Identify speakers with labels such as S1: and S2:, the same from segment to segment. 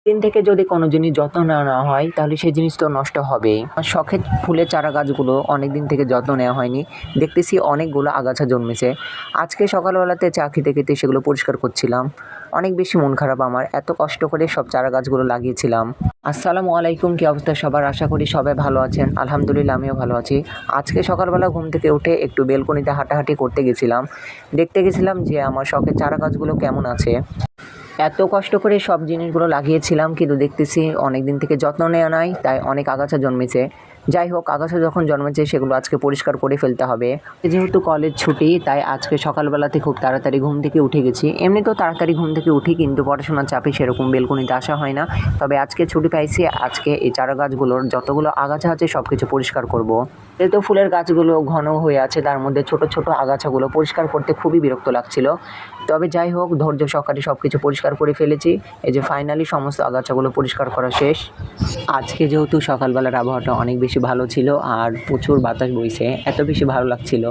S1: দিন থেকে যদি কোনো জিনিস যত্ন না নেওয়া হয় তাহলে সেই জিনিস তো নষ্ট হবেই। আমার শখের ফুলের চারা গাছগুলো অনেক দিন থেকে যত্ন নেওয়া হয়নি। দেখতেছি অনেকগুলো আগাছা জন্মেছে। আজকে সকালবেলাতে চা খেতে খেতে সেগুলো পরিষ্কার করছিলাম। অনেক বেশি মন খারাপ আমার, এত কষ্ট করে সব চারা গাছগুলো লাগিয়েছিলাম। আসসালামু আলাইকুম, কি অবস্থা সবার? আশা করি সবাই ভালো আছেন। আলহামদুলিল্লাহ আমিও ভালো আছি। আজকে সকালবেলা ঘুম থেকে উঠে একটু বেলকনিতে হাঁটাহাঁটি করতে গেছিলাম। দেখতে গেছিলাম যে আমার শখের চারা গাছগুলো কেমন আছে। এত কষ্ট করে সব জিনিসগুলো লাগিয়েছিলাম, কিন্তু দেখতেছি অনেক দিন থেকে যত্ন নেওয়া নাই, তাই অনেক আগাছা জন্মেছে। যাই হোক, আগাছা যখন জন্মেছে সেগুলো আজকে পরিষ্কার করে ফেলতে হবে। যেহেতু কলেজ ছুটি, তাই আজকে সকালবেলাতে খুব তাড়াতাড়ি ঘুম থেকে উঠে গেছি। এমনিতেও তাড়াতাড়ি ঘুম থেকে উঠি, কিন্তু পড়াশোনার চাপে সেরকম বেলকনিতে আসা হয় না। তবে আজকে ছুটি পাইছি, আজকে এই চারা গাছগুলোর যতগুলো আগাছা আছে সব কিছু পরিষ্কার করব। যেহেতু ফুলের গাছগুলো ঘন হয়ে আছে, তার মধ্যে ছোট ছোট আগাছাগুলো পরিষ্কার করতে খুবই বিরক্ত লাগছিল। তবে যাই হোক, ধৈর্য সহকারে সব কিছু পরিষ্কার করে ফেলেছি। এই যে ফাইনালি সমস্ত আগাছাগুলো পরিষ্কার করা শেষ। আজকে যেহেতু সকালবেলার আবহাওয়াটা অনেক বেশি ভালো ছিল আর প্রচুর বাতাস বইছে, এত বেশি ভালো লাগছিল।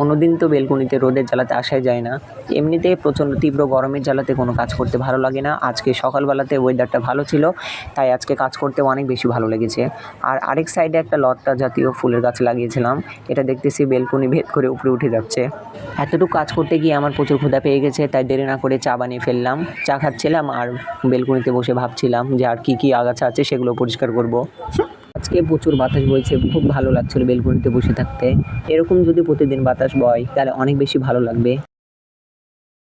S1: অন্যদিন তো বেলকনিতে রোদের জ্বালাতে আসাই যায় না। এমনিতে প্রচণ্ড তীব্র গরমের জ্বালাতে কোনো কাজ করতে ভালো লাগে না। আজকে সকালবেলাতে ওয়েদারটা ভালো ছিল, তাই আজকে কাজ করতেও অনেক বেশি ভালো লেগেছে। আর আরেক সাইডে একটা লতা জাতীয় ফুলের গাছ লাগিয়েছিলাম, এটা দেখতেছি বেলকনি ভেদ করে উপরে উঠে যাচ্ছে। এতটুকু কাজ করতে গিয়ে আমার প্রচুর ক্ষুধা পেয়ে গেছে, তাই দেরি না করে চা বানিয়ে ফেললাম। চা খাচ্ছিলাম আর বেলকনিতে বসে ভাবছিলাম যে আর কি কি আগাছা আছে সেগুলো পরিষ্কার করব। আজকে প্রচুর বাতাস বইছে, খুব ভালো লাগছিল বেলকনিতে বসে থাকতে। এরকম যদি প্রতিদিন বাতাস বয় তাহলে অনেক বেশি ভালো লাগবে।